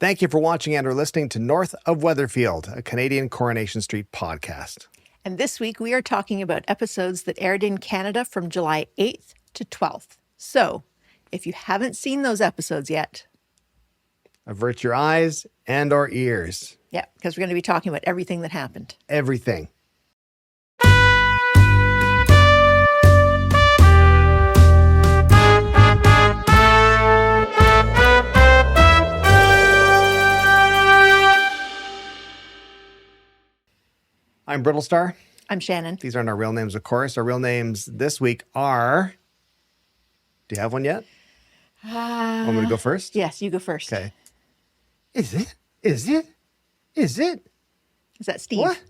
Thank you for watching and or listening to North of Weatherfield, a Canadian Coronation Street podcast. And this week we are talking about episodes that aired in Canada from July 8th to 12th. So, if you haven't seen those episodes yet, avert your eyes and or ears. Yeah, because we're going to be talking about everything that happened. Everything. I'm Brittlestar. I'm Shannon. These aren't our real names, of course. Our real names this week are... Do you have one yet? Want me to go first? Yes, you go first. Okay. Is it? Is that Steve? What?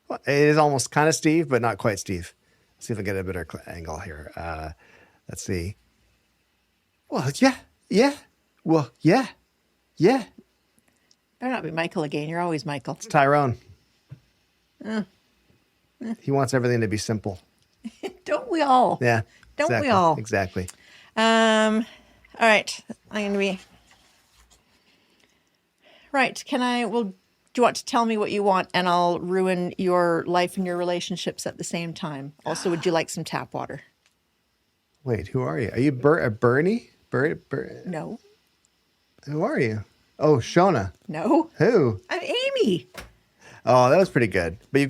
Well, it is almost kind of Steve, but not quite Steve. Let's see if I get a better angle here. Let's see. Well, yeah. Well, yeah. Better not be Michael again. You're always Michael. It's Tyrone. He wants everything to be simple. Don't we all? Yeah. Don't exactly, we all? Exactly. All right. I'm going to be... Right. Do you want to tell me what you want and I'll ruin your life and your relationships at the same time? Also, would you like some tap water? Wait, who are you? Are you Bernie? No. Who are you? Oh, Shona. No. Who? I'm Amy. Oh, that was pretty good. But you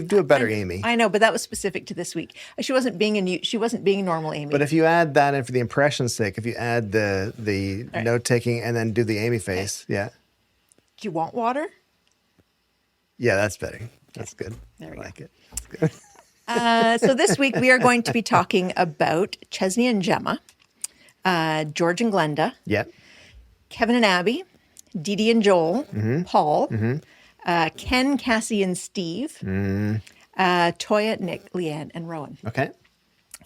do a better Amy. I know, but that was specific to this week. She wasn't being a normal Amy. But if you add that in for the impression's sake, if you add the right. Note taking and then do the Amy face, okay. Yeah. Do you want water? Yeah, that's better. That's good. There we go. Like it. That's good. So this week we are going to be talking about Chesney and Gemma, George and Glenda, yeah, Kevin and Abi, Dee-Dee and Joel, Paul, Ken, Cassie, and Steve, Toyah, Nick, Leanne, and Rowan. Okay.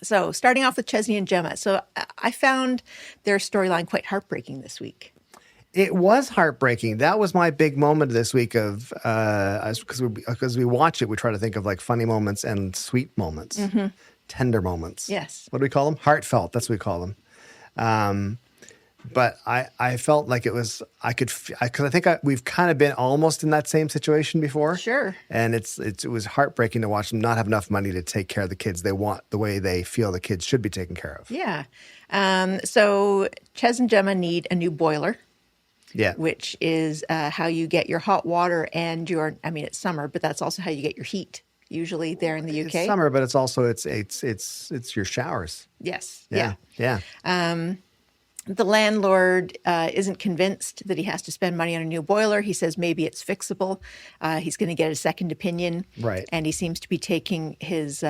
So starting off with Chesney and Gemma. So I found their storyline quite heartbreaking this week. It was heartbreaking. That was my big moment this week of, because we watch it, we try to think of like funny moments and sweet moments, tender moments. Yes. What do we call them? Heartfelt. That's what we call them. But I felt like it was, because I think we've kind of been almost in that same situation before. Sure. And it was heartbreaking to watch them not have enough money to take care of the kids they want the way they feel the kids should be taken care of. Yeah. So Ches and Gemma need a new boiler. Yeah. Which is how you get your hot water and it's summer, but that's also how you get your heat. Usually there in the UK. It's summer, but it's also it's your showers. Yes. Yeah. The landlord isn't convinced that he has to spend money on a new boiler. He says maybe it's fixable. He's going to get a second opinion. Right. And he seems to be taking his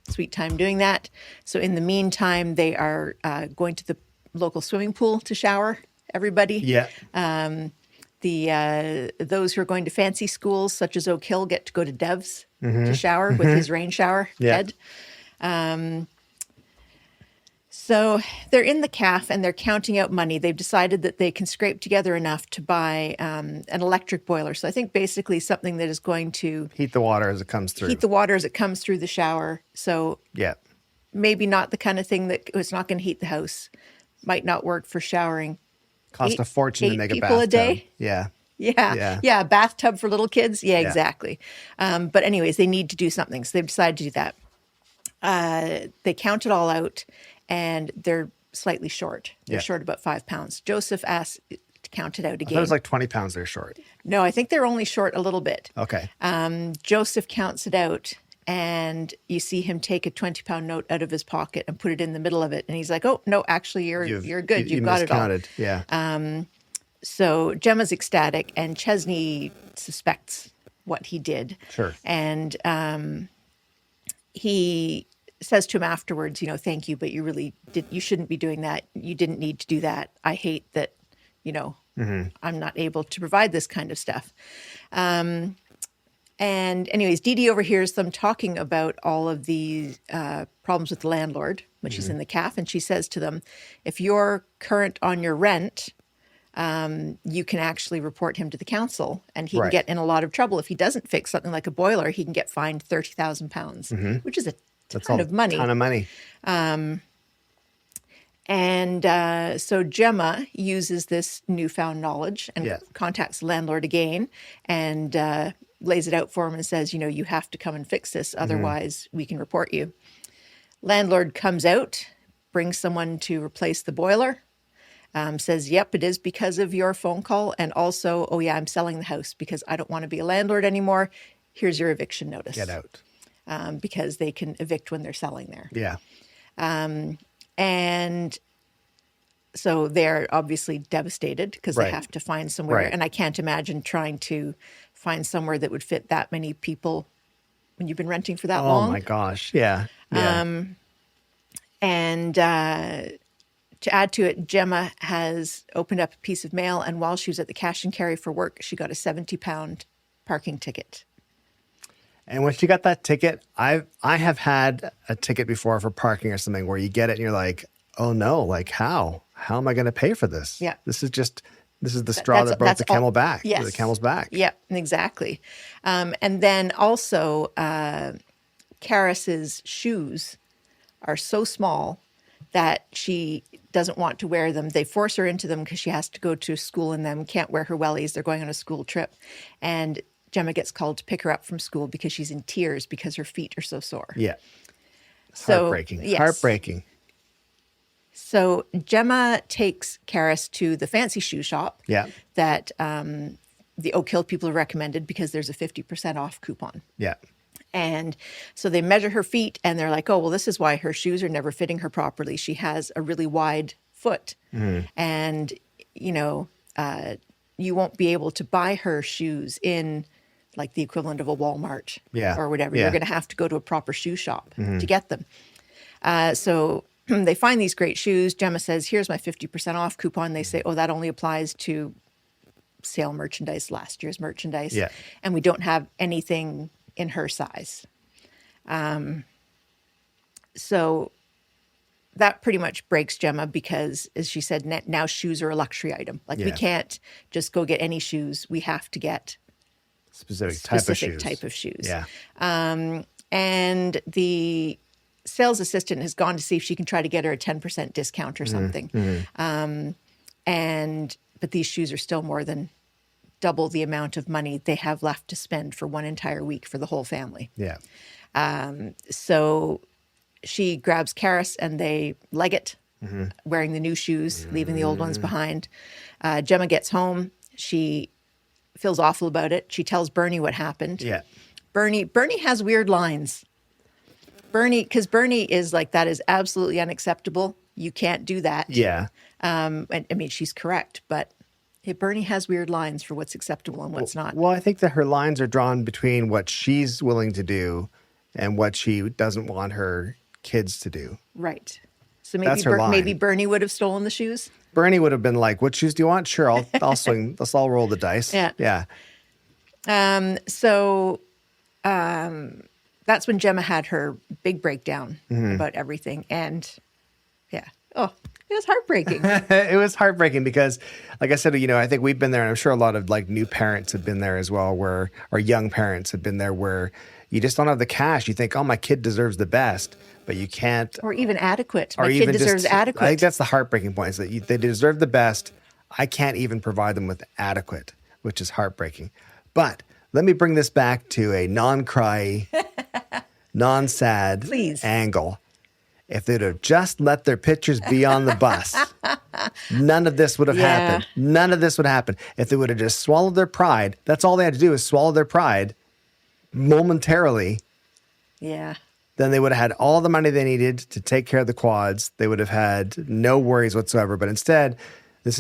sweet time doing that. So in the meantime, they are going to the local swimming pool to shower everybody. Yeah. Those who are going to fancy schools, such as Oak Hill, get to go to Dev's to shower with his rain shower head. So they're in the calf and they're counting out money. They've decided that they can scrape together enough to buy an electric boiler. So I think basically something that is going to heat the water as it comes through. Heat the water as it comes through the shower. So maybe not the kind of thing that it's not going to heat the house. Might not work for showering. Cost a fortune to make a bathtub. 8 people a day? Yeah. Yeah, a bathtub for little kids? Yeah, exactly. But anyways, they need to do something. So they've decided to do that. They count it all out, and they're slightly short. They're short about 5 pounds. Joseph asked to count it out again. I thought it was like 20 pounds they're short. No, I think they're only short a little bit. Okay. Joseph counts it out, and you see him take a 20-pound note out of his pocket and put it in the middle of it. And he's like, oh, no, actually, you're good. You've got it all. Yeah. So Gemma's ecstatic, and Chesney suspects what he did. Sure. And he says to him afterwards, thank you, but you shouldn't be doing that. You didn't need to do that. I hate that, I'm not able to provide this kind of stuff. And anyways, Dee-Dee overhears them talking about all of the problems with the landlord when she's in the calf. And she says to them, if you're current on your rent, you can actually report him to the council and he can get in a lot of trouble. If he doesn't fix something like a boiler, he can get fined £30,000, which is a ton of money. Ton of money. And so Gemma uses this newfound knowledge and Yeah. contacts the landlord again and lays it out for him and says, you have to come and fix this. Otherwise, we can report you. Landlord comes out, brings someone to replace the boiler, says, yep, it is because of your phone call. And also, oh, yeah, I'm selling the house because I don't want to be a landlord anymore. Here's your eviction notice. Get out. Because they can evict when they're selling there. Yeah. And so they're obviously devastated because Right. they have to find somewhere. Right. And I can't imagine trying to find somewhere that would fit that many people when you've been renting for that long. Oh my gosh. Yeah. Yeah. And to add to it, Gemma has opened up a piece of mail. And while she was at the cash and carry for work, she got a £70 parking ticket. And when she got that ticket, I have had a ticket before for parking or something where you get it and you're like, oh no, like how am I going to pay for this? Yeah. This is the straw that broke the camel back. Yes. The camel's back. Yep, exactly. And then also, Karis's shoes are so small that she doesn't want to wear them. They force her into them because she has to go to school in them, can't wear her wellies. They're going on a school trip. And Gemma gets called to pick her up from school because she's in tears because her feet are so sore. Yeah. So, Heartbreaking. yes. Heartbreaking. So Gemma takes Karis to the fancy shoe shop Yeah. that the Oak Hill people recommended because there's a 50% off coupon. Yeah. And so they measure her feet and they're like, oh, well, this is why her shoes are never fitting her properly. She has a really wide foot. And, you won't be able to buy her shoes in like the equivalent of a Walmart or whatever. Yeah. You're going to have to go to a proper shoe shop to get them. So they find these great shoes. Gemma says, here's my 50% off coupon. They say, oh, that only applies to sale merchandise, last year's merchandise. Yeah. And we don't have anything in her size. So that pretty much breaks Gemma because, as she said, now shoes are a luxury item. Like we Yeah. can't just go get any shoes. We have to get Specific type of shoes. Yeah. And the sales assistant has gone to see if she can try to get her a 10% discount or something. But these shoes are still more than double the amount of money they have left to spend for one entire week for the whole family. Yeah. So she grabs Karis and they leg it, wearing the new shoes, leaving the old ones behind. Gemma gets home. She feels awful about it. She tells Bernie what happened. Yeah. Bernie has weird lines. Because Bernie is like, that is absolutely unacceptable. You can't do that. Yeah. And I mean, she's correct, but Bernie has weird lines for what's acceptable and what's not. Well, I think that her lines are drawn between what she's willing to do and what she doesn't want her kids to do. Right. So That's her line. maybe Bernie would have stolen the shoes. Bernie would have been like, what shoes do you want? Sure, I'll swing. Let's all roll the dice. Yeah. Yeah. So that's when Gemma had her big breakdown about everything. And yeah, it was heartbreaking. It was heartbreaking because, like I said, I think we've been there, and I'm sure a lot of like new parents have been there as well, or young parents have been there, where you just don't have the cash. You think, oh, my kid deserves the best, but you can't. Or even adequate. Or My kid deserves just, adequate. I think that's the heartbreaking point, is that they deserve the best. I can't even provide them with adequate, which is heartbreaking. But let me bring this back to a non-cry, non-sad Please. angle. If they'd have just let their pictures be on the bus, none of this would have happened. None of this would happen. If they would have just swallowed their pride, that's all they had to do is swallow their pride momentarily. Yeah. Then they would have had all the money they needed to take care of the quads. They would have had no worries whatsoever. But instead, they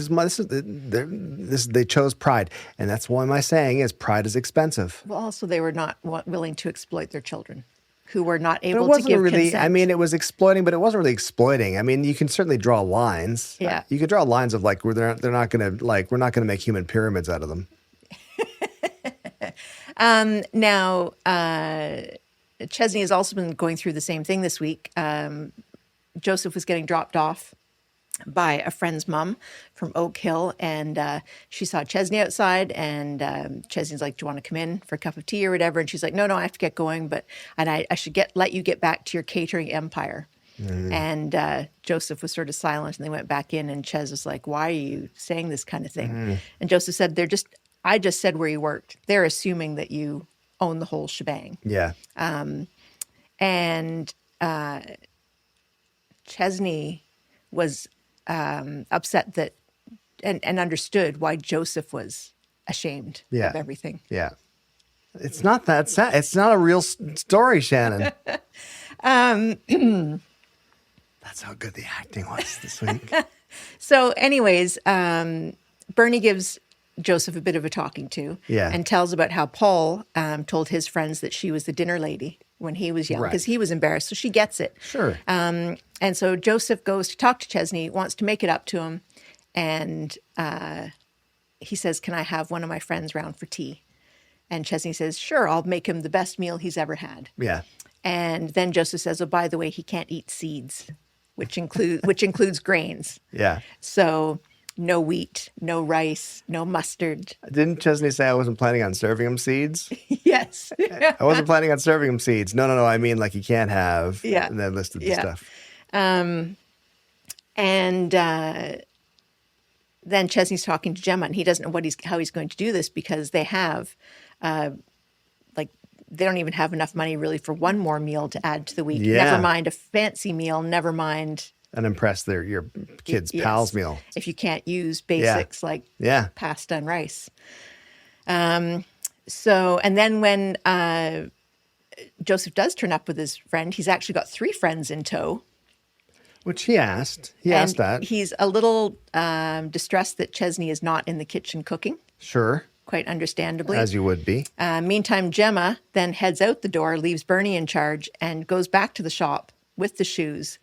chose pride. And that's why my saying is pride is expensive. Well, also they were not willing to exploit their children, who were not able But it wasn't to give really, consent. I mean, it was exploiting, but it wasn't really exploiting. I mean, you can certainly draw lines. Yeah. You can draw lines of like, where they're not going to, like, we're not going to make human pyramids out of them. Now, Chesney has also been going through the same thing this week. Joseph was getting dropped off by a friend's mom from Oak Hill, and she saw Chesney outside, and Chesney's like, do you want to come in for a cup of tea or whatever? And she's like, no, I have to get going, and I should let you get back to your catering empire. And Joseph was sort of silent, and they went back in, and Ches was like, why are you saying this kind of thing? And Joseph said, I just said where you worked. They're assuming that you own the whole shebang. Yeah. And Chesney was upset that and understood why Joseph was ashamed of everything. Yeah. It's not that sad. It's not a real story, Shannon. That's how good the acting was this week. So anyways, Bernie gives Joseph a bit of a talking to and tells about how Paul told his friends that she was the dinner lady when he was young because he was embarrassed. So she gets it. Sure. And so Joseph goes to talk to Chesney, wants to make it up to him. And he says, can I have one of my friends round for tea? And Chesney says, sure, I'll make him the best meal he's ever had. Yeah. And then Joseph says, oh, by the way, he can't eat seeds, which includes grains. Yeah. So no wheat, no rice, no mustard. Didn't Chesney say I wasn't planning on serving him seeds? Yes. I wasn't planning on serving him seeds. No. I mean, like, he can't have. Yeah. And then listed the stuff. Then Chesney's talking to Gemma, and he doesn't know how he's going to do this because they have, they don't even have enough money really for one more meal to add to the week. Yeah. Never mind a fancy meal. Never mind and impress your kids' pals meal. If you can't use basics like pasta and rice. So, and then when Joseph does turn up with his friend, he's actually got 3 friends in tow. Which he asked. He asked that. He's a little distressed that Chesney is not in the kitchen cooking. Sure. Quite understandably. As you would be. Meantime, Gemma then heads out the door, leaves Bernie in charge, and goes back to the shop with the shoes,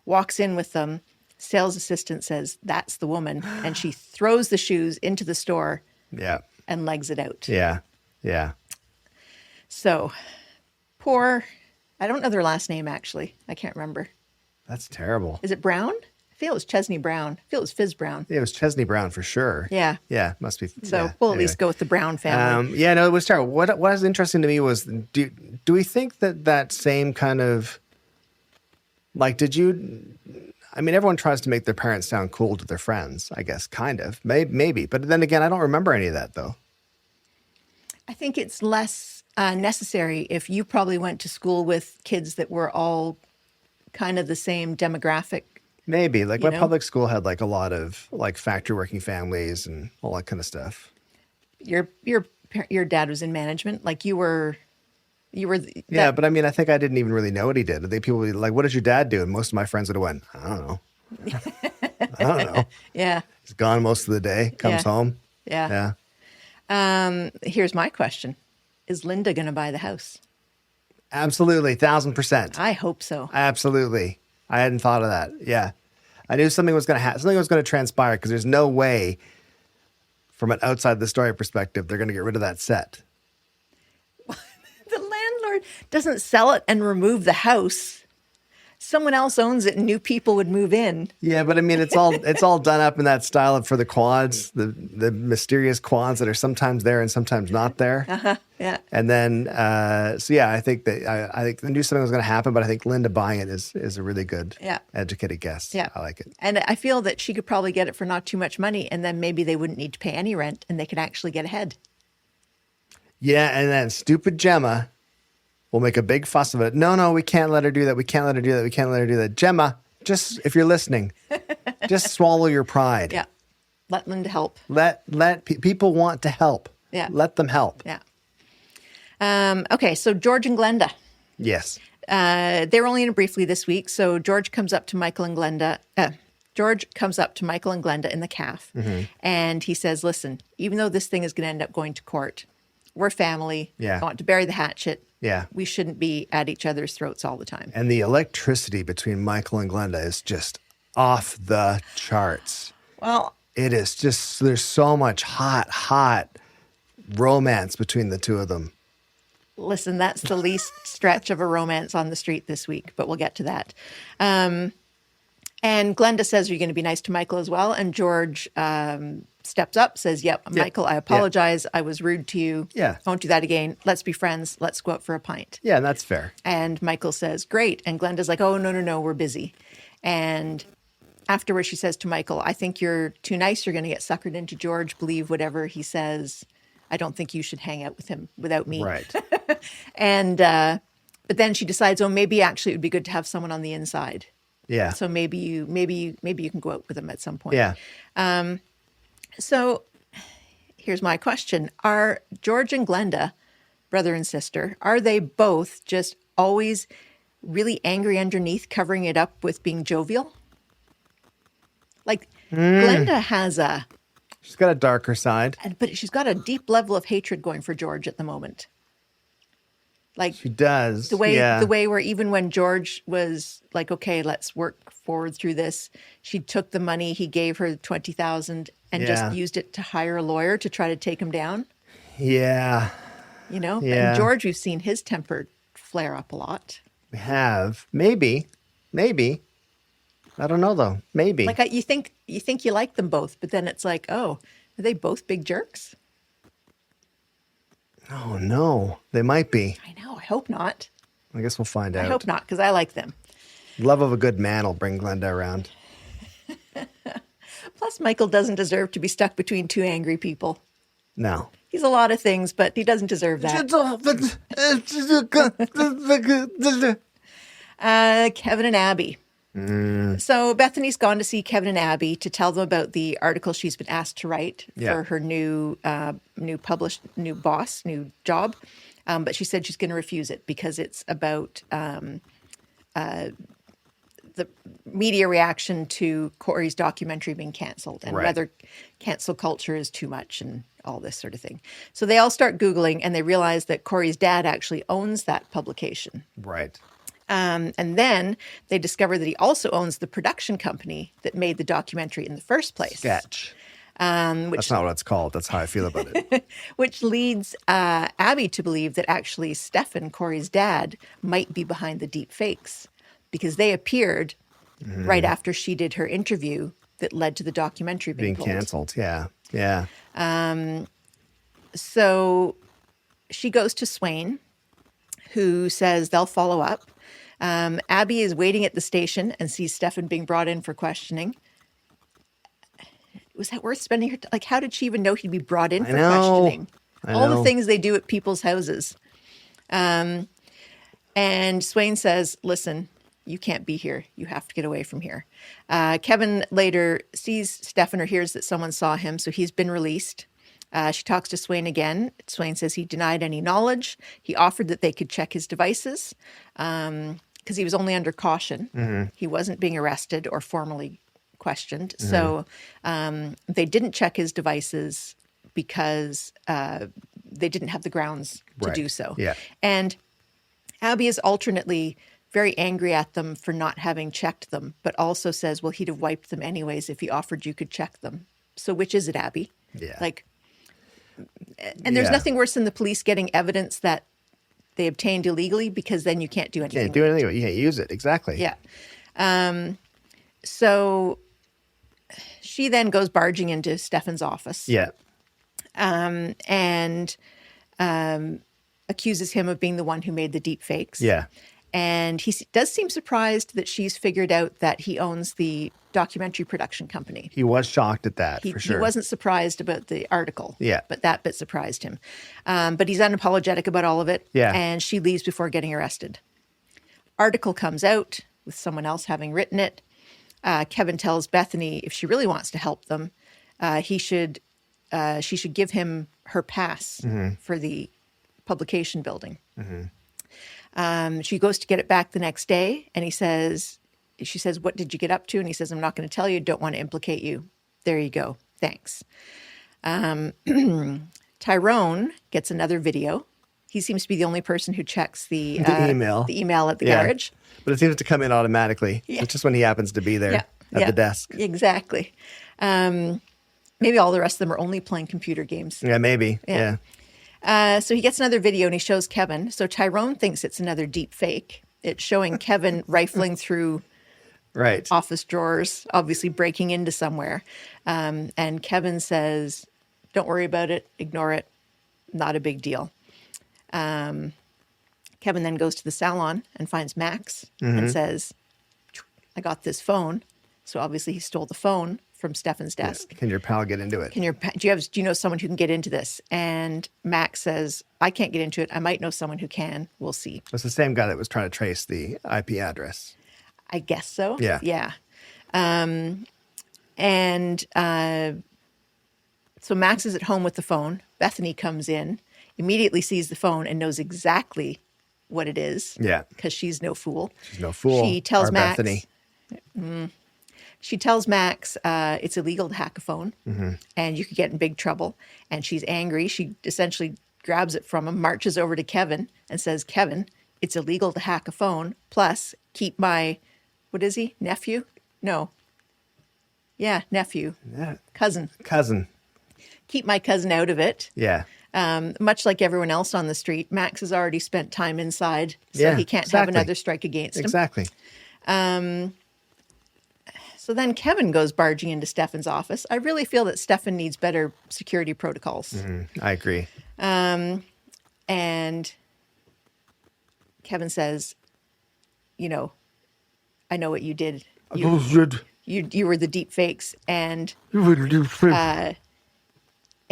walks in with them. Sales assistant says, that's the woman. And she throws the shoes into the store and legs it out. Yeah. Yeah. So, I don't know their last name, actually. I can't remember. That's terrible. Is it Brown? I feel it was Chesney Brown. I feel it was Fizz Brown. Yeah, it was Chesney Brown for sure. Yeah. Yeah, must be. So we'll at least go with the Brown family. It was terrible. What was interesting to me was, do we think that same kind of, like, everyone tries to make their parents sound cool to their friends, I guess, kind of. Maybe. But then again, I don't remember any of that, though. I think it's less necessary if you probably went to school with kids that were all kind of the same demographic. Maybe. Like, my public school had, like, a lot of, like, factory working families and all that kind of stuff. Your dad was in management. Like, you were. Yeah, but I think I didn't even really know what he did. People would be like, what does your dad do? And most of my friends would have went, I don't know. I don't know. Yeah. He's gone most of the day, comes home. Yeah. Here's my question. Is Linda going to buy the house? Absolutely. 1,000%. I hope so. Absolutely. I hadn't thought of that. Yeah. I knew something was going to happen. Something was going to transpire because there's no way from an outside the story perspective, they're going to get rid of that set. The landlord doesn't sell it and remove the house. Someone else owns it and new people would move in. Yeah, but it's all done up in that style for the quads, the mysterious quads that are sometimes there and sometimes not there. Yeah. And then, I think I knew something was going to happen, but I think Linda buying it is a really good, educated guess. Yeah. I like it. And I feel that she could probably get it for not too much money, and then maybe they wouldn't need to pay any rent, and they could actually get ahead. Yeah, and then stupid Gemma will make a big fuss of it. No, we can't let her do that. We can't let her do that. We can't let her do that. Gemma, just, if you're listening, just swallow your pride. Yeah. Let Linda help. People want to help. Yeah. Let them help. Yeah. Okay, so George and Glenda. Yes. They're only in it briefly this week. So George comes up to Michael and Glenda. In the calf, and he says, "Listen, even though this thing is going to end up going to court, we're family. Yeah. I want to bury the hatchet. Yeah. We shouldn't be at each other's throats all the time." And the electricity between Michael and Glenda is just off the charts. Well, it is just, there's so much hot romance between the two of them. Listen, that's the least stretch of a romance on the street this week, but we'll get to that. And Glenda says, "Are you going to be nice to Michael as well?" And George steps up, says, yep, Michael, I apologize. I was rude to you. Yeah. I won't do that again. Let's be friends. Let's go out for a pint. Yeah, that's fair. And Michael says, great. And Glenda's like, oh, no, we're busy. And afterwards she says to Michael, I think you're too nice. You're going to get suckered into George. Believe whatever he says. I don't think you should hang out with him without me. Right. And, but then she decides, oh, maybe actually it would be good to have someone on the inside. Yeah. So maybe you can go out with him at some point. Yeah. So here's my question. Are George and Glenda, brother and sister, are they both just always really angry underneath, covering it up with being jovial? Like Glenda has She's got a darker side. but she's got a deep level of hatred going for George at the moment. Like She does. the way where even when George was like, okay, let's work forward through this, she took the money he gave her, 20,000, and just used it to hire a lawyer to try to take him down. Yeah. You know, Yeah. and George, we've seen his temper flare up a lot. We have. Maybe. I don't know though. Maybe. Like you think you like them both, but then it's like, oh, are they both big jerks? Oh no. They might be. I know. I hope not. I guess we'll find out. I hope not, because I like them. Love of a good man will bring Glenda around. Plus, Michael doesn't deserve to be stuck between two angry people. No. He's a lot of things, but he doesn't deserve that. Kevin and Abi. So Bethany's gone to see Kevin and Abi to tell them about the article she's been asked to write for her new job. But she said she's going to refuse it because it's about the media reaction to Corey's documentary being canceled and whether cancel culture is too much and all this sort of thing. So they all start Googling and they realize that Corey's dad actually owns that publication. Right. And then they discover that he also owns the production company that made the documentary in the first place. Sketch. That's not what it's called. That's how I feel about it. Which leads Abby to believe that actually Stefan, Corey's dad, might be behind the deep fakes because they appeared right after she did her interview that led to the documentary being pulled. Canceled. Yeah. Yeah. So she goes to Swain, who says they'll follow up. Abby is waiting at the station and sees Stefan being brought in for questioning. Was that worth spending her like, how did she even know he'd be brought in for questioning? All the things they do at people's houses. And Swain says, listen, you can't be here. You have to get away from here. Kevin later sees Stefan or hears that someone saw him, so he's been released. She talks to Swain again. Swain says he denied any knowledge. He offered that they could check his devices because he was only under caution. He wasn't being arrested or formally questioned. So they didn't check his devices because they didn't have the grounds to do so. Yeah. And Abby is alternately very angry at them for not having checked them, but also says, well, he'd have wiped them anyways if he offered you could check them. So which is it, Abby? Yeah. Like, and there's nothing worse than the police getting evidence that they obtained illegally because then you can't do anything. Can't do anything. You can't use it. Exactly. Yeah. So she then goes barging into Stefan's office. Yeah. And accuses him of being the one who made the deep fakes. Yeah. And he does seem surprised that she's figured out that he owns the documentary production company. He was shocked at that, for sure. He wasn't surprised about the article. Yeah. But that bit surprised him. But he's unapologetic about all of it. Yeah. And she leaves before getting arrested. Article comes out with someone else having written it. Kevin tells Bethany if she really wants to help them, she should give him her pass for the publication building. She goes to get it back the next day, and she says, what did you get up to? And he says, I'm not going to tell you. Don't want to implicate you. There you go. Thanks. Tyrone gets another video. He seems to be the only person who checks the email at the garage. But it seems to come in automatically. Yeah. It's just when he happens to be there at the desk. Exactly. Maybe all the rest of them are only playing computer games. Yeah, maybe. Yeah. So he gets another video and he shows Kevin. So Tyrone thinks it's another deep fake. It's showing Kevin rifling through Right. office drawers, obviously breaking into somewhere. And Kevin says, don't worry about it. Ignore it. Not a big deal. Kevin then goes to the salon and finds Max and says, I got this phone. So obviously he stole the phone from Stefan's desk. Can your pal get into it? Do you know someone who can get into this? And Max says, I can't get into it. I might know someone who can. We'll see. It's the same guy that was trying to trace the IP address. I guess so. Yeah. Yeah. So Max is at home with the phone. Bethany comes in, immediately sees the phone and knows exactly what it is. Yeah. Because she's no fool. She's no fool. She tells Our Max. Bethany. She tells Max it's illegal to hack a phone and you could get in big trouble. And she's angry. She essentially grabs it from him, marches over to Kevin and says, Kevin, it's illegal to hack a phone. Plus, keep my, what is he? Nephew? No. Yeah, nephew. Yeah. Cousin. Keep my cousin out of it. Yeah. Much like everyone else on the street, Max has already spent time inside, so he can't have another strike against him. Exactly. So then Kevin goes barging into Stefan's office. I really feel that Stefan needs better security protocols. I agree. And Kevin says, I know what you did. You were the deep fakes. And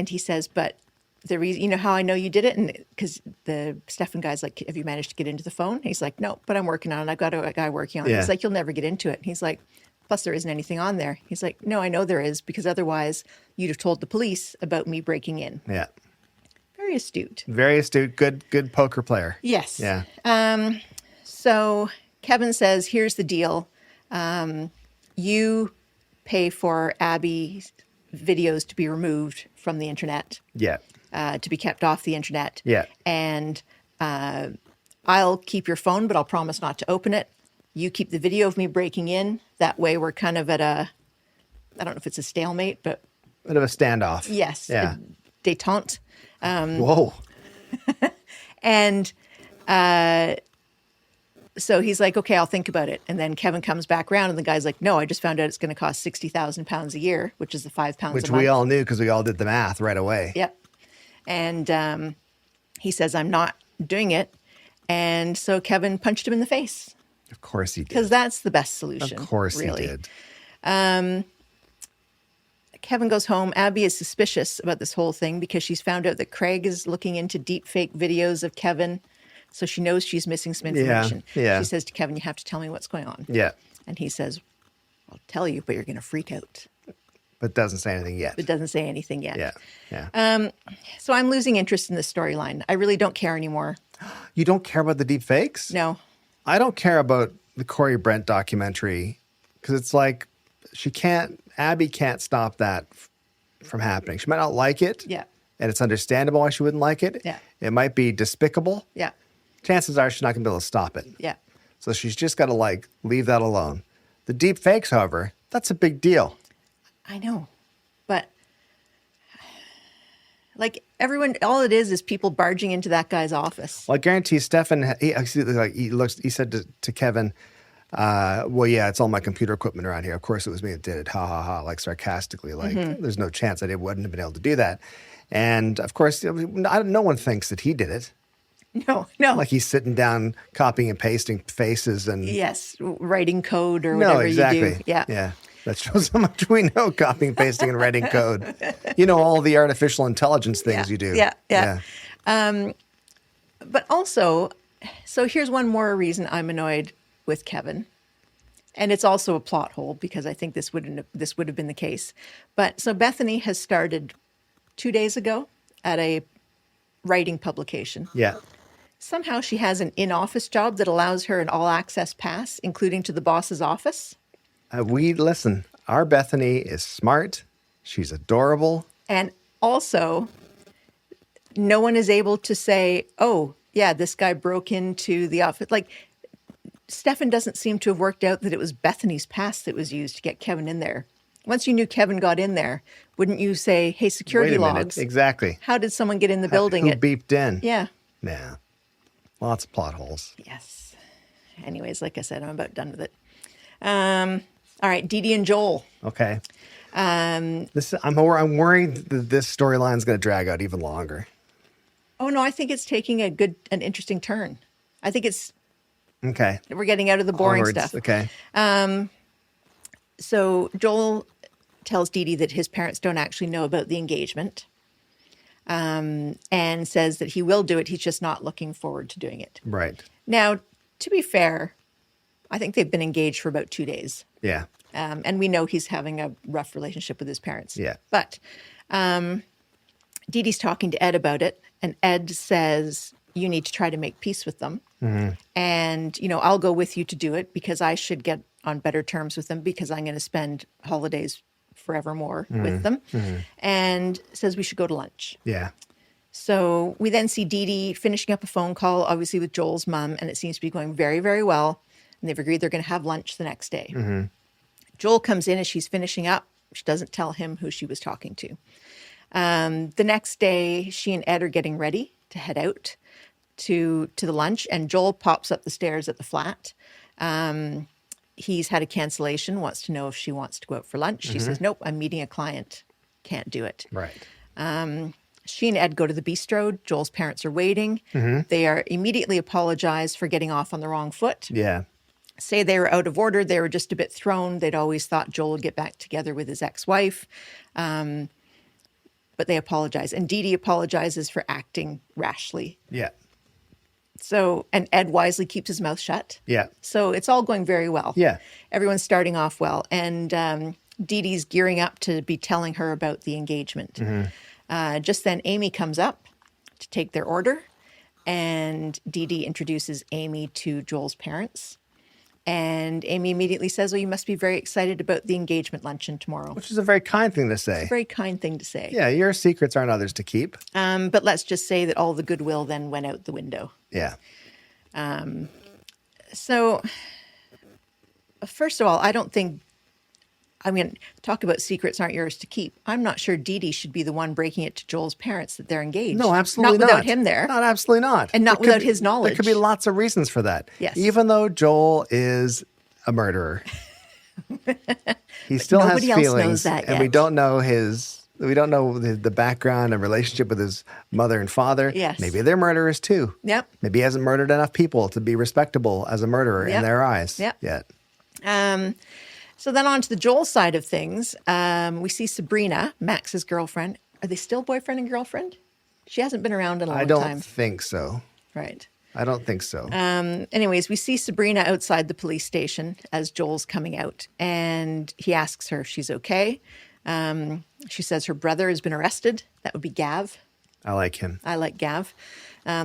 he says, but the reason, how I know you did it? And because the Stefan guy's like, have you managed to get into the phone? And he's like, no, but I'm working on it. I've got a guy working on it. Yeah. He's like, you'll never get into it. And he's like, plus there isn't anything on there. He's like, no, I know there is, because otherwise you'd have told the police about me breaking in. Yeah. Very astute. Very astute. Good poker player. Yes. Yeah. So Kevin says, here's the deal. You pay for Abby's videos to be removed from the internet. Yeah. To be kept off the internet. Yeah. And I'll keep your phone, but I'll promise not to open it. You keep the video of me breaking in. That way we're kind of at I don't know if it's a stalemate, but. Bit of a standoff. Yes. Yeah. Détente. Whoa. And so he's like, okay, I'll think about it. And then Kevin comes back around and the guy's like, no, I just found out it's going to cost £60,000 a year, which is the £5 a month. Which we all knew because we all did the math right away. Yep. And he says, I'm not doing it. And so Kevin punched him in the face. Of course he did. Because that's the best solution. Of course really. he did. Kevin goes home. Abby is suspicious about this whole thing because she's found out that Craig is looking into deep fake videos of Kevin. So she knows she's missing some information. Yeah. She says to Kevin, you have to tell me what's going on. Yeah. And he says, I'll tell you, but you're going to freak out. But doesn't say anything yet. It doesn't say anything yet. Yeah. Yeah. So I'm losing interest in this storyline. I really don't care anymore. You don't care about the deep fakes? No. I don't care about the Corey Brent documentary because it's like Abby can't stop that from happening. She might not like it. Yeah. And it's understandable why she wouldn't like it. Yeah. It might be despicable. Yeah. Chances are she's not going to be able to stop it. Yeah. So she's just got to leave that alone. The deep fakes, however, that's a big deal. I know. But everyone, all it is people barging into that guy's office. Well, I guarantee Stefan, he said to Kevin, well, yeah, it's all my computer equipment around here. Of course it was me that did it. Ha, ha, ha, sarcastically. There's no chance I wouldn't have been able to do that. And, of course, no one thinks that he did it. No. Like he's sitting down, copying and pasting faces and... Yes, writing code or whatever you do. Yeah. Yeah. That shows how much we know, copying, pasting, and writing code. All the artificial intelligence things you do. Yeah. But also, so here's one more reason I'm annoyed with Kevin. And it's also a plot hole because I think this would have been the case. But so Bethany has started 2 days ago at a writing publication. Yeah. Somehow she has an in-office job that allows her an all-access pass, including to the boss's office. Listen, our Bethany is smart. She's adorable. And also, no one is able to say, oh, yeah, this guy broke into the office. Stefan doesn't seem to have worked out that it was Bethany's pass that was used to get Kevin in there. Once you knew Kevin got in there, wouldn't you say, hey, security Wait a minute. logs? Exactly. How did someone get in the building? Who beeped in? Yeah. Yeah. Lots of plot holes. Yes. Anyways, like I said, I'm about done with it. All right, Dee-Dee and Joel. Okay. I'm worried that this storyline is going to drag out even longer. Oh no, I think it's taking an interesting turn. I think it's okay. We're getting out of the boring Onwards. stuff. Okay. So Joel tells Dee-Dee that his parents don't actually know about the engagement, and says that he will do it. He's just not looking forward to doing it. Right. Now, to be fair, I think they've been engaged for about 2 days. Yeah. And we know he's having a rough relationship with his parents. Yeah. But Dee Dee's talking to Ed about it, and Ed says, you need to try to make peace with them. Mm-hmm. And, I'll go with you to do it because I should get on better terms with them because I'm going to spend holidays forevermore with them. Mm-hmm. And says we should go to lunch. Yeah. So we then see Dee Dee finishing up a phone call, obviously with Joel's mom, and it seems to be going very, very well. And they've agreed they're going to have lunch the next day. Mm-hmm. Joel comes in as she's finishing up. She doesn't tell him who she was talking to. The next day, she and Ed are getting ready to head out to the lunch, and Joel pops up the stairs at the flat. He's had a cancellation, wants to know if she wants to go out for lunch. She says, nope, I'm meeting a client. Can't do it. Right. She and Ed go to the bistro. Joel's parents are waiting. Mm-hmm. They are immediately apologize for getting off on the wrong foot. Yeah. Say they were out of order. They were just a bit thrown. They'd always thought Joel would get back together with his ex-wife. But they apologize. And Dee Dee apologizes for acting rashly. Yeah. So, and Ed wisely keeps his mouth shut. Yeah. So it's all going very well. Yeah. Everyone's starting off well. And Dee Dee's gearing up to be telling her about the engagement. Mm-hmm. Just then Amy comes up to take their order. And Dee Dee introduces Amy to Joel's parents. And Amy immediately says, well, you must be very excited about the engagement luncheon tomorrow. Which is a very kind thing to say. It's a very kind thing to say. Yeah, your secrets aren't others to keep. But let's just say that all the goodwill then went out the window. Yeah. So, first of all, talk about secrets aren't yours to keep. I'm not sure Dee Dee should be the one breaking it to Joel's parents that they're engaged. No, absolutely not. Not without him there. Not absolutely not. And not without his knowledge. There could be lots of reasons for that. Yes. Even though Joel is a murderer, he still has nobody else feelings, knows that and yet. we don't know the background and relationship with his mother and father. Yes. Maybe they're murderers too. Yep. Maybe he hasn't murdered enough people to be respectable as a murderer in their eyes yet. So then on to the Joel side of things, we see Sabrina, Max's girlfriend. Are they still boyfriend and girlfriend? She hasn't been around in a long time. I don't think so. Right. I don't think so. Anyways, we see Sabrina outside the police station as Joel's coming out, and he asks her if she's okay. She says her brother has been arrested. That would be Gav. I like him. I like Gav.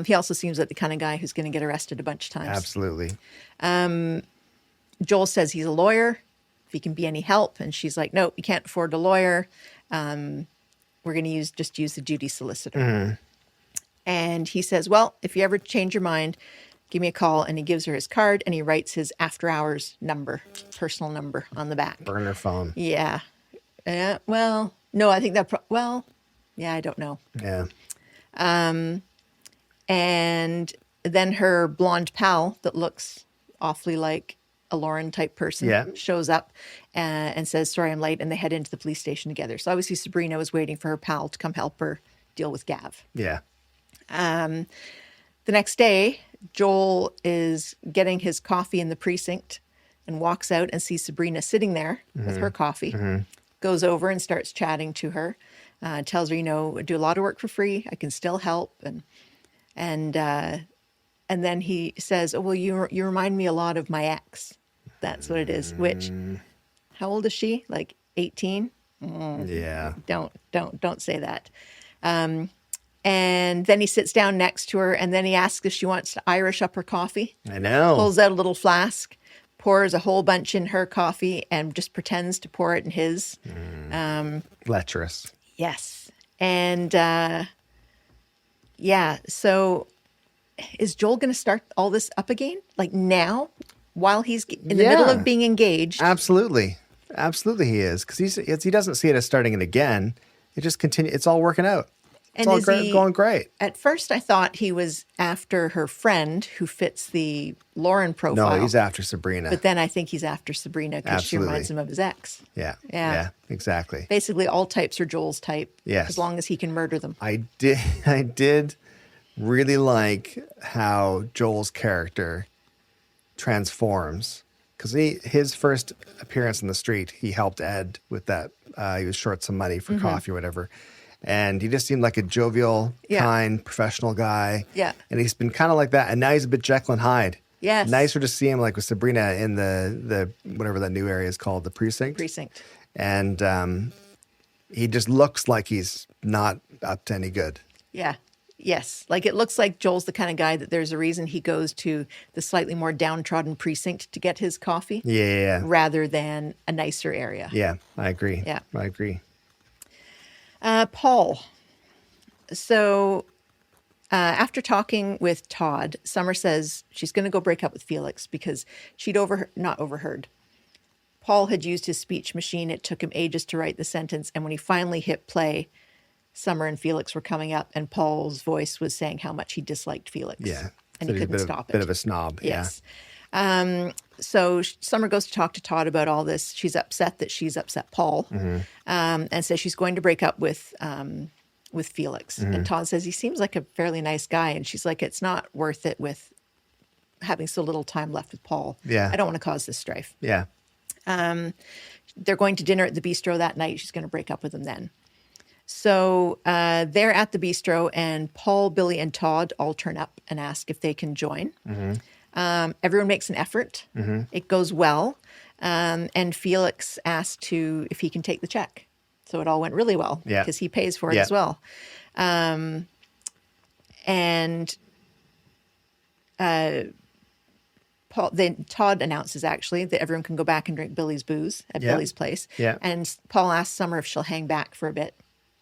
He also seems like the kind of guy who's going to get arrested a bunch of times. Absolutely. Joel says he's a lawyer, if he can be any help. And she's like, no, we can't afford a lawyer. We're going to use the duty solicitor. Mm-hmm. And he says, well, if you ever change your mind, give me a call. And he gives her his card and he writes his after hours number, personal number on the back. Burner phone. Yeah. Well, no, I think that, I don't know. Yeah. And then her blonde pal that looks awfully like a Lauren type person shows up and says, sorry, I'm late. And they head into the police station together. So obviously Sabrina was waiting for her pal to come help her deal with Gav. Yeah. The next day, Joel is getting his coffee in the precinct and walks out and sees Sabrina sitting there with her coffee. Mm-hmm. Goes over and starts chatting to her. Tells her, I do a lot of work for free. I can still help. And then he says, oh, well, you remind me a lot of my ex. That's what it is. Which, how old is she? Like 18? Yeah. Don't say that. And then he sits down next to her, and then he asks if she wants to Irish up her coffee. I know. Pulls out a little flask, pours a whole bunch in her coffee, and just pretends to pour it in his. Lecherous. Yes. And so is Joel going to start all this up again? Like now, while he's in the middle of being engaged? Absolutely. Absolutely he is. Because he doesn't see it as starting it again. It just continues. It's all working out. It's all going great. At first, I thought he was after her friend who fits the Lauren profile. No, he's after Sabrina. But then I think he's after Sabrina because she reminds him of his ex. Yeah, exactly. Basically, all types are Joel's type. Yes. As long as he can murder them. I did really like how Joel's character transforms. Because his first appearance in the street, he helped Ed with that. He was short some money for coffee or whatever. And he just seemed like a jovial, kind, professional guy. Yeah. And he's been kind of like that. And now he's a bit Jekyll and Hyde. Yes. Nicer to see him like with Sabrina in the whatever that new area is called, the precinct. And he just looks like he's not up to any good. Yeah. Yes. Like it looks like Joel's the kind of guy that there's a reason he goes to the slightly more downtrodden precinct to get his coffee. Yeah. Rather than a nicer area. Yeah, I agree. Yeah. I agree. Paul. So after talking with Todd, Summer says she's going to go break up with Felix because she'd not overheard. Paul had used his speech machine. It took him ages to write the sentence. And when he finally hit play, Summer and Felix were coming up, and Paul's voice was saying how much he disliked Felix. Yeah. And he couldn't stop it. Bit of a snob. Yes. Yeah. So Summer goes to talk to Todd about all this. She's upset that she's upset Paul, and says she's going to break up with Felix. And Todd says he seems like a fairly nice guy, and she's like, it's not worth it with having so little time left with Paul. Yeah. I don't want to cause this strife. Yeah. They're going to dinner at the bistro that night. She's going to break up with him then. So they're at the bistro, and Paul, Billy, and Todd all turn up and ask if they can join. Everyone makes an effort. It goes well. And Felix asked if he can take the check. So it all went really well because he pays for it as well. Todd announces actually that everyone can go back and drink Billy's booze at Billy's place. Yeah. And Paul asks Summer if she'll hang back for a bit.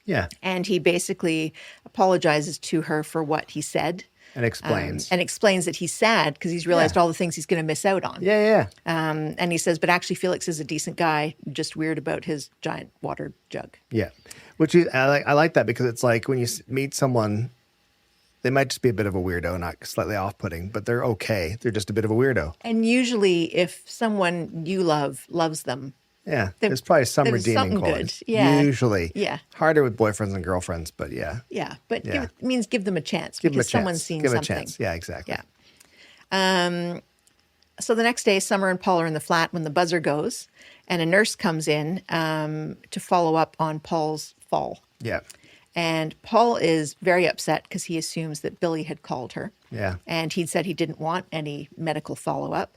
Yeah. And he basically apologizes to her for what he said. And explains. And explains that he's sad because he's realized all the things he's going to miss out on. Yeah. And he says, but actually Felix is a decent guy, just weird about his giant water jug. Yeah. I like that because it's like when you meet someone, they might just be a bit of a weirdo, not slightly off-putting, but they're okay. They're just a bit of a weirdo. And usually if someone you loves them, yeah, there's probably some redeeming qualities. Good. Yeah. Usually. Yeah. Harder with boyfriends and girlfriends, but yeah. Yeah, but it means give them a chance Give them a because someone's seen give something. Give them a chance. Yeah, exactly. Yeah. So the next day, Summer and Paul are in the flat when the buzzer goes, and a nurse comes in to follow up on Paul's fall. Yeah. And Paul is very upset because he assumes that Billy had called her. Yeah. And he'd said he didn't want any medical follow-up.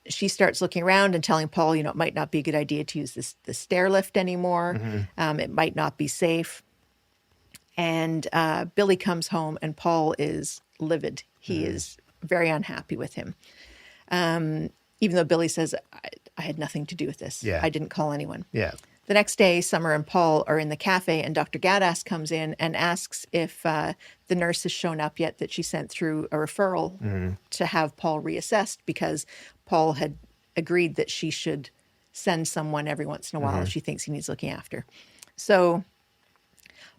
She starts looking around and telling Paul, it might not be a good idea to use the stair lift anymore. It might not be safe. And Billy comes home and Paul is livid. He is very unhappy with him. Even though Billy says, I had nothing to do with this. Yeah. I didn't call anyone. Yeah. The next day, Summer and Paul are in the cafe, and Dr. Gaddis comes in and asks if the nurse has shown up yet that she sent through a referral to have Paul reassessed because Paul had agreed that she should send someone every once in a while if she thinks he needs looking after. So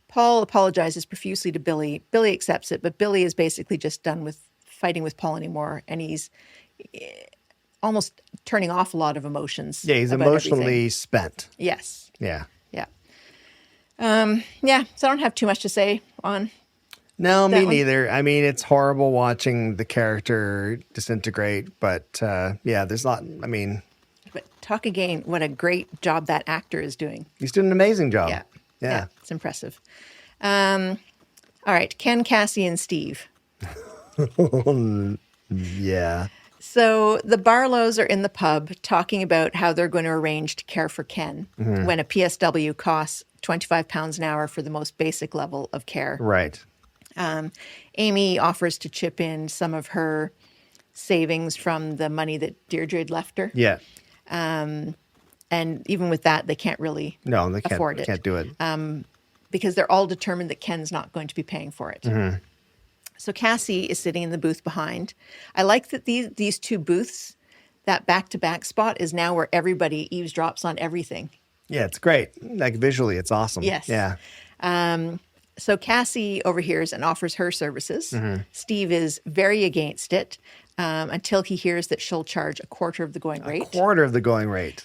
Paul apologizes profusely to Billy. Billy accepts it, but Billy is basically just done with fighting with Paul anymore, and he's almost turning off a lot of emotions. Yeah, he's emotionally spent. Yes. Yeah. Yeah. So I don't have too much to say on No, me that one. neither. I mean, it's horrible watching the character disintegrate, but there's not, But talk again, what a great job that actor is doing. he's doing an amazing job. Yeah, it's impressive. All right, Ken, Cassie, and Steve. Yeah. So the Barlows are in the pub talking about how they're going to arrange to care for Ken when a PSW costs £25 an hour for the most basic level of care. Right. Amy offers to chip in some of her savings from the money that Deirdre had left her. Yeah. And even with that, they can't really afford it. They can't do it. Because they're all determined that Ken's not going to be paying for it. So Cassie is sitting in the booth behind. I like that these two booths, that back-to-back spot is now where everybody eavesdrops on everything. Yeah, it's great. Like visually, it's awesome. Yes. Yeah. So Cassie overhears and offers her services. Steve is very against it until he hears that she'll charge a quarter of the going rate. A quarter of the going rate.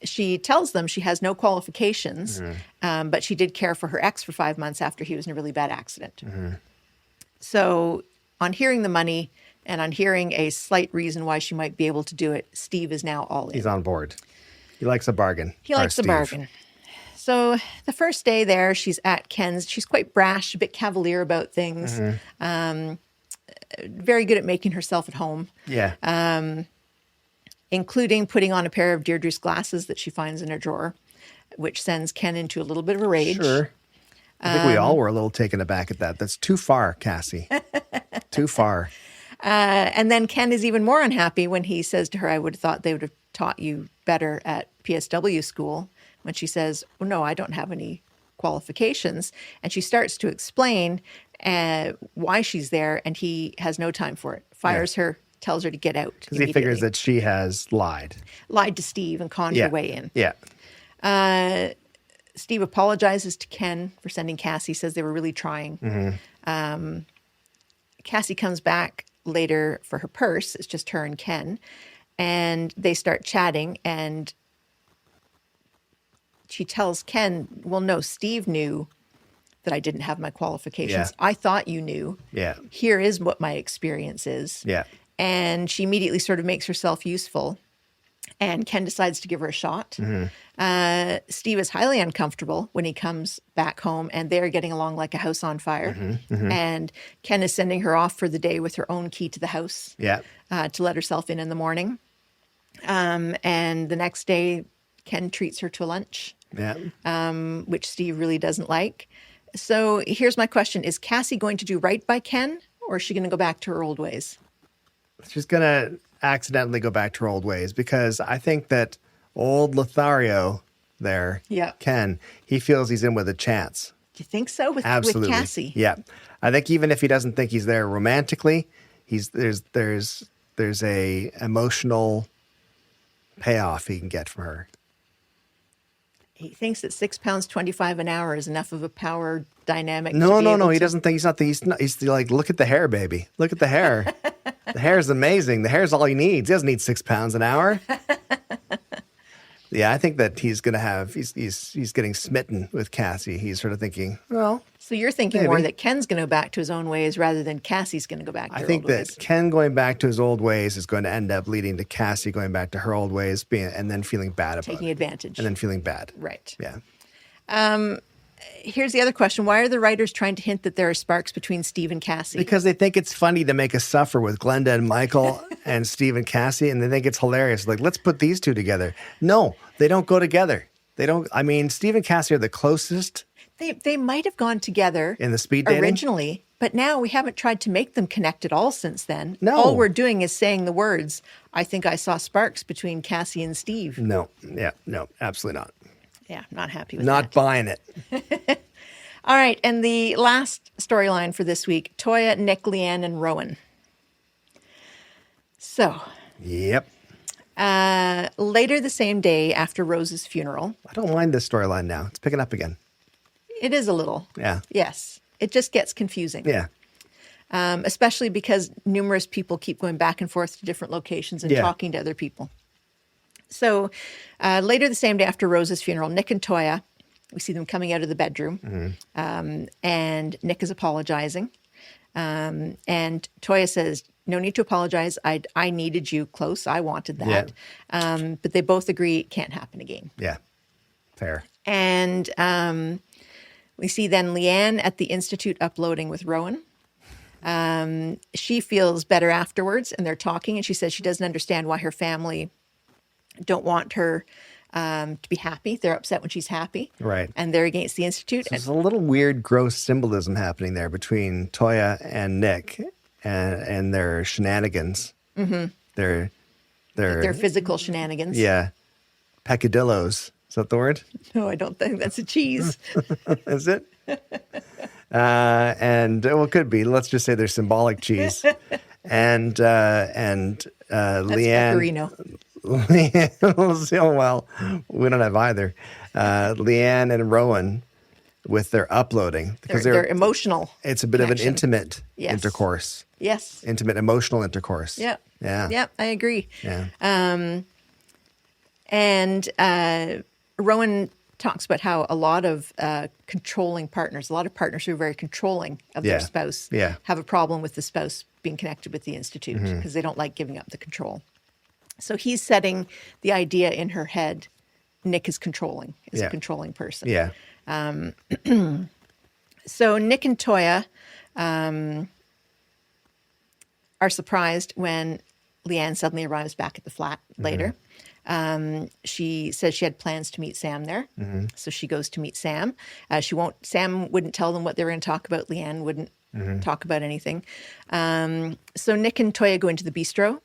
She tells them she has no qualifications, but she did care for her ex for 5 months after he was in a really bad accident. So on hearing the money and on hearing a slight reason why she might be able to do it, Steve is now all in. He's on board. He likes a bargain. He likes a bargain. So the first day there, she's at Ken's. She's quite brash, a bit cavalier about things. Very good at making herself at home. Yeah. Including putting on a pair of Deirdre's glasses that she finds in her drawer, which sends Ken into a little bit of a rage. Sure. I think we all were a little taken aback at that. That's too far, Cassie. Too far. And then Ken is even more unhappy when he says to her, I would have thought they would have taught you better at PSW school. When she says, well, no, I don't have any qualifications. And she starts to explain why she's there, and he has no time for it. Fires her, tells her to get out. Because he figures that she has lied. Lied to Steve and conned her way in. Yeah. Steve apologizes to Ken for sending Cassie, says they were really trying. Cassie comes back later for her purse. It's just her and Ken. And they start chatting, and she tells Ken, well, no, Steve knew that I didn't have my qualifications. Yeah. I thought you knew. Yeah. Here is what my experience is. Yeah. And she immediately sort of makes herself useful. And Ken decides to give her a shot. Steve is highly uncomfortable when he comes back home, and they're getting along like a house on fire. And Ken is sending her off for the day with her own key to the house to let herself in the morning. And the next day, Ken treats her to lunch, which Steve really doesn't like. So here's my question. Is Cassie going to do right by Ken, or is she going to go back to her old ways? She's going to accidentally go back to her old ways, because I think that old Lothario there, Ken, he feels he's in with a chance. Do you think so with Cassie? Yeah. I think even if he doesn't think he's there romantically, there's a emotional payoff he can get from her. He thinks that £6.25 an hour is enough of a power dynamic. No. He doesn't think he's like, look at the hair, baby. Look at the hair. The hair is amazing. The hair is all he needs. He doesn't need £6 an hour. Yeah, I think that he's getting smitten with Cassie. He's sort of thinking, well. So you're thinking more that Ken's going to go back to his own ways rather than Cassie's going to go back to her old ways. I think that Ken going back to his old ways is going to end up leading to Cassie going back to her old ways, and then feeling bad about it. Taking advantage. And then feeling bad. Right. Yeah. Here's the other question. Why are the writers trying to hint that there are sparks between Steve and Cassie? Because they think it's funny to make us suffer with Glenda and Michael and Steve and Cassie, and they think it's hilarious. Like, let's put these two together. No, they don't go together. They don't. I mean, Steve and Cassie are the closest. They might have gone together in the speed dating originally, but now we haven't tried to make them connect at all since then. No. All we're doing is saying the words, I think I saw sparks between Cassie and Steve. No. Yeah. No, absolutely not. Yeah, not happy with that. Not buying it. All right, and the last storyline for this week, Toyah, Nick, Leanne, and Rowan. So. Yep. Later the same day after Rose's funeral. I don't mind this storyline now. It's picking up again. It is a little. Yeah. Yes. It just gets confusing. Yeah. Especially because numerous people keep going back and forth to different locations and talking to other people. So later the same day after Rose's funeral, Nick and Toyah, we see them coming out of the bedroom, and Nick is apologizing. And Toyah says, no need to apologize. I needed you close. I wanted that. Yeah. But they both agree it can't happen again. Yeah, fair. And we see then Leanne at the Institute uploading with Rowan. She feels better afterwards, and they're talking, and she says she doesn't understand why her family don't want her to be happy. They're upset when she's happy. Right. And they're against the Institute. So there's a little weird, gross symbolism happening there between Toyah and Nick and their shenanigans. Mm-hmm. Their physical shenanigans. Yeah. Peccadillos. Is that the word? No, I don't think that's a cheese. Is it? And well, it could be. Let's just say they're symbolic cheese. And Leanne. Pecorino. Well, we don't have either. Leanne and Rowan with their uploading because They're emotional. It's a bit of an connection. intimate Yes. intercourse. Yes. Intimate emotional intercourse. Yeah. Yeah. Yeah, I agree. Yeah. And Rowan talks about how a lot of controlling partners, a lot of partners who are very controlling of their Yeah. spouse, Yeah. have a problem with the spouse being connected with the institute because they don't like giving up the control. So he's setting the idea in her head. Nick is controlling, is Yeah. a controlling person. Yeah. So Nick and Toyah are surprised when Leanne suddenly arrives back at the flat later. She says she had plans to meet Sam there. So she goes to meet Sam. Sam wouldn't tell them what they were going to talk about. Leanne wouldn't talk about anything. So Nick and Toyah go into the bistro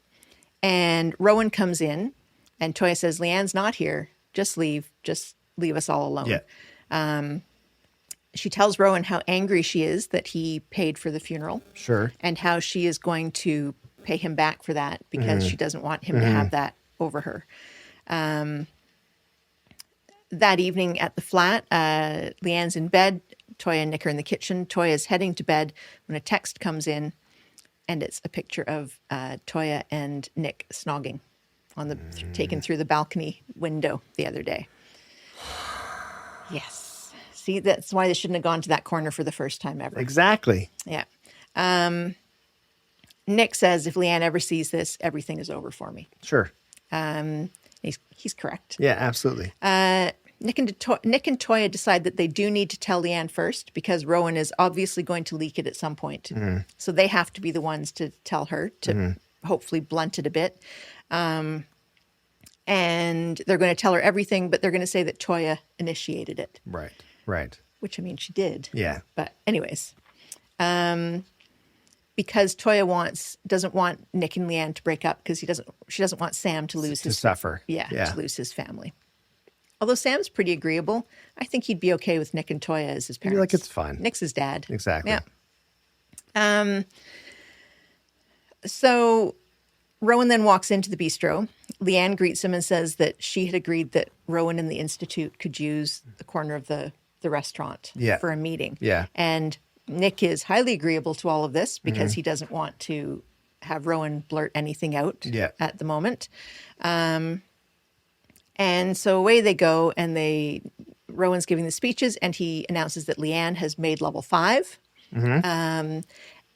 and Rowan comes in and Toyah says, Leanne's not here. Just leave us all alone. Yeah. She tells Rowan how angry she is that he paid for the funeral. Sure. And how she is going to pay him back for that because she doesn't want him to have that over her. That evening at the flat, Leanne's in bed. Toyah and Nick are in the kitchen. Toyah's heading to bed when a text comes in, and it's a picture of Toyah and Nick snogging taken through the balcony window the other day. Yes. See, that's why they shouldn't have gone to that corner for the first time ever. Exactly. Yeah. Nick says, if Leanne ever sees this, everything is over for me. Sure. He's correct. Yeah, absolutely. Nick and Toyah decide that they do need to tell Leanne first because Rowan is obviously going to leak it at some point. So they have to be the ones to tell her to hopefully blunt it a bit. And they're going to tell her everything, but they're going to say that Toyah initiated it. Right. Right. Which, I mean, she did. Yeah. But anyways, because Toyah doesn't want Nick and Leanne to break up because she doesn't want Sam to lose To suffer. Yeah, to lose his family. Although Sam's pretty agreeable, I think he'd be okay with Nick and Toyah as his parents. You're like, it's fine. Nick's his dad. Exactly. Yeah. So Rowan then walks into the bistro. Leanne greets him and says that she had agreed that Rowan and the Institute could use the corner of the restaurant for a meeting. Yeah. And Nick is highly agreeable to all of this because he doesn't want to have Rowan blurt anything out at the moment. And so away they go, and Rowan's giving the speeches, and he announces that Leanne has made level 5.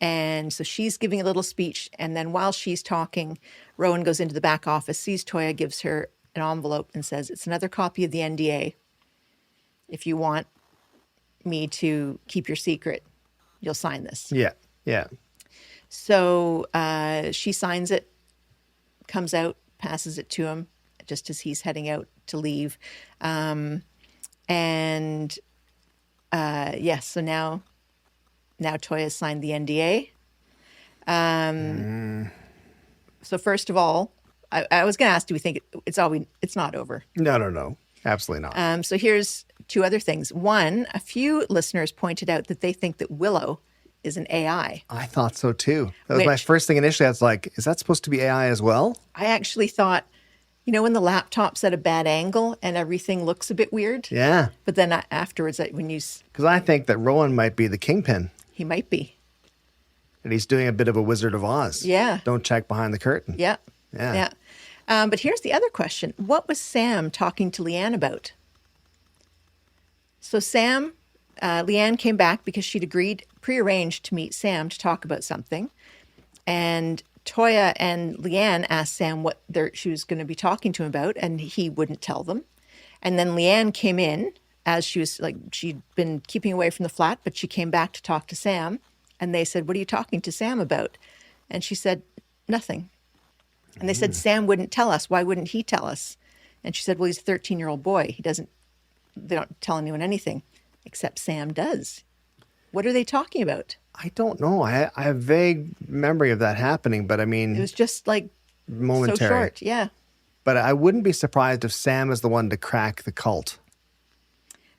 And so she's giving a little speech, and then while she's talking, Rowan goes into the back office, sees Toyah, gives her an envelope, and says, "It's another copy of the NDA. If you want me to keep your secret, you'll sign this." Yeah. Yeah. So she signs it, comes out, passes it to him just as he's heading out to leave. So now Toyah signed the NDA. So first of all, I was going to ask, do we think it's not over? No. Absolutely not. So here's 2 other things. One, a few listeners pointed out that they think that Willow is an AI. I thought so too. That was my first thing initially. I was like, is that supposed to be AI as well? I actually thought, when the laptop's at a bad angle and everything looks a bit weird. Yeah. But then afterwards, because I think that Rowan might be the kingpin. He might be. And he's doing a bit of a Wizard of Oz. Yeah. Don't check behind the curtain. Yeah. Yeah. But here's the other question. What was Sam talking to Leanne about? So Leanne came back because she'd prearranged to meet Sam to talk about something. And Toyah and Leanne asked Sam what she was going to be talking to him about, and he wouldn't tell them. And then Leanne came in as she'd been keeping away from the flat, but she came back to talk to Sam. And they said, "What are you talking to Sam about?" And she said, "Nothing." And they said, "Sam wouldn't tell us. Why wouldn't he tell us?" And she said, "Well, he's a 13-year-old boy. They don't tell anyone anything, except Sam does." What are they talking about? I don't know. I have vague memory of that happening, but I mean... It was just momentary. So short, yeah. But I wouldn't be surprised if Sam is the one to crack the cult.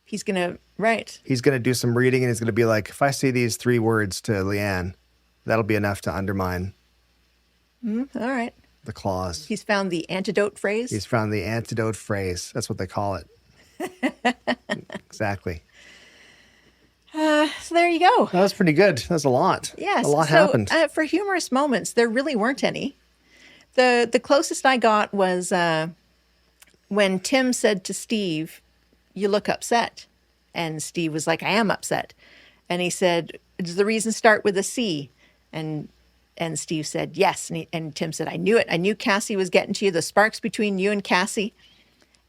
He's going to, right. He's going to do some reading, and he's going to be like, if I say these 3 words to Leanne, that'll be enough to undermine all right. the clause. He's found the antidote phrase? He's found the antidote phrase. That's what they call it. Exactly. So there you go. That was pretty good. That was a lot. Yes. A lot so, happened. For humorous moments, there really weren't any. The closest I got was when Tim said to Steve, "You look upset." And Steve was like, "I am upset." And he said, "Does the reason start with a C?" And Steve said, "Yes." And Tim said, "I knew it. I knew Cassie was getting to you. The sparks between you and Cassie."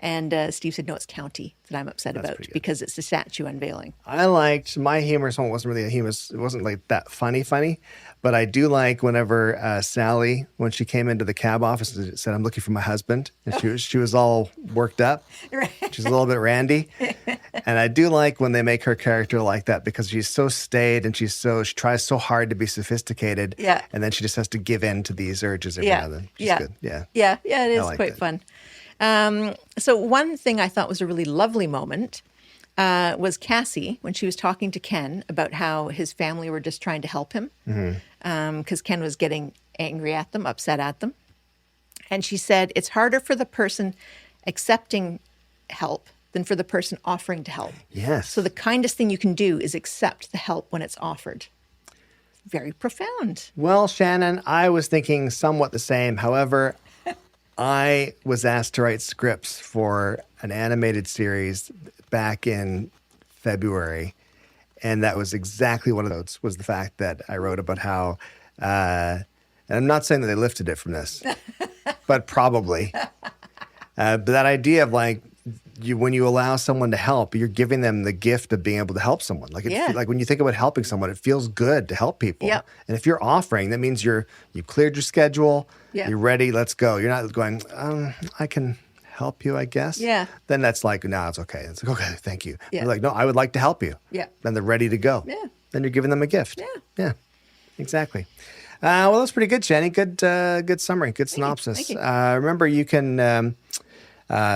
And Steve said, "No, it's County that I'm upset about because it's the statue unveiling." I liked my humorous one. Wasn't really it wasn't like that funny, but I do like whenever Sally, when she came into the cab office and said, "I'm looking for my husband," and she was all worked up. Right. She's a little bit randy, and I do like when they make her character like that because she's so staid and she tries so hard to be sophisticated. Yeah. And then she just has to give in to these urges every now and then. Which is good. Yeah. Yeah. It is like quite that. fun. So one thing I thought was a really lovely moment was Cassie when she was talking to Ken about how his family were just trying to help him because Ken was getting angry at them, upset at them. And she said, "It's harder for the person accepting help than for the person offering to help." Yes. So the kindest thing you can do is accept the help when it's offered. Very profound. Well, Shannon, I was thinking somewhat the same. However, I was asked to write scripts for an animated series back in February, and that was exactly one of those, was the fact that I wrote about how, and I'm not saying that they lifted it from this, but probably. But that idea of like, when you allow someone to help, you're giving them the gift of being able to help someone. Like, like when you think about helping someone, it feels good to help people. Yep. And if you're offering, that means you cleared your schedule, Yeah. you're ready, let's go. You're not going, I can help you, I guess. Yeah. Then that's like, no, it's okay. It's like, okay, thank you. Yeah. You're like, no, I would like to help you. Yeah. Then they're ready to go. Yeah. Then you're giving them a gift. Yeah. Yeah, exactly. Well, that's pretty good, Jenny. Good summary, good synopsis. Thank you. Remember, you can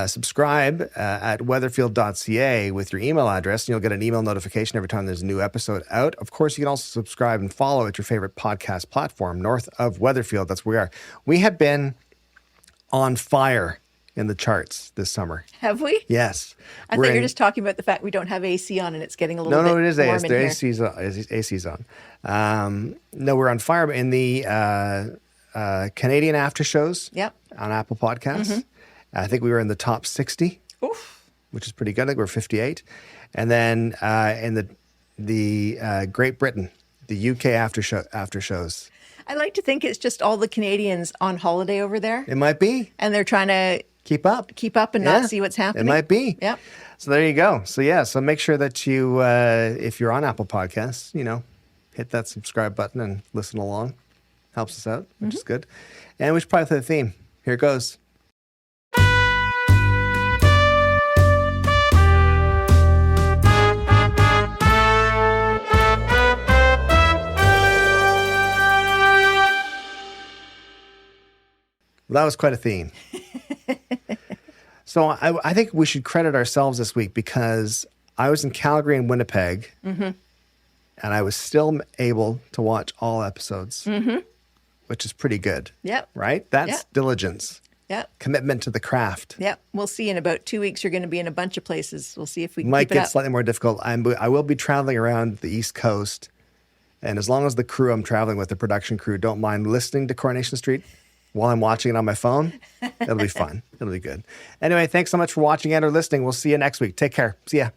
subscribe at weatherfield.ca with your email address, and you'll get an email notification every time there's a new episode out. Of course, you can also subscribe and follow at your favorite podcast platform, North of Weatherfield. That's where we are. We have been on fire in the charts this summer. Have we? Yes. I thought you were just talking about the fact we don't have AC on and it's getting a little bit No, it is warm AC. in here. AC's on. No, we're on fire in the Canadian after shows. Yep. On Apple Podcasts. I think we were in the top 60, Oof. which is pretty good. I think we're 58. And then in the Great Britain, the UK after shows. I like to think it's just all the Canadians on holiday over there. It might be. And they're trying to Keep up and not see what's happening. It might be. Yep. So there you go. So make sure that you, if you're on Apple Podcasts, hit that subscribe button and listen along. Helps us out, which is good. And we should probably play the theme. Here it goes. Well, that was quite a theme. So I think we should credit ourselves this week because I was in Calgary and Winnipeg, and I was still able to watch all episodes, which is pretty good. Yep. Right? That's diligence. Yep. Commitment to the craft. Yep. We'll see in about 2 weeks. You're going to be in a bunch of places. We'll see if we can Might keep it get up. slightly more difficult. I will be traveling around the East Coast, and as long as the crew I'm traveling with, the production crew, don't mind listening to Coronation Street while I'm watching it on my phone, it'll be fun. It'll be good. Anyway, thanks so much for watching and or listening. We'll see you next week. Take care. See ya.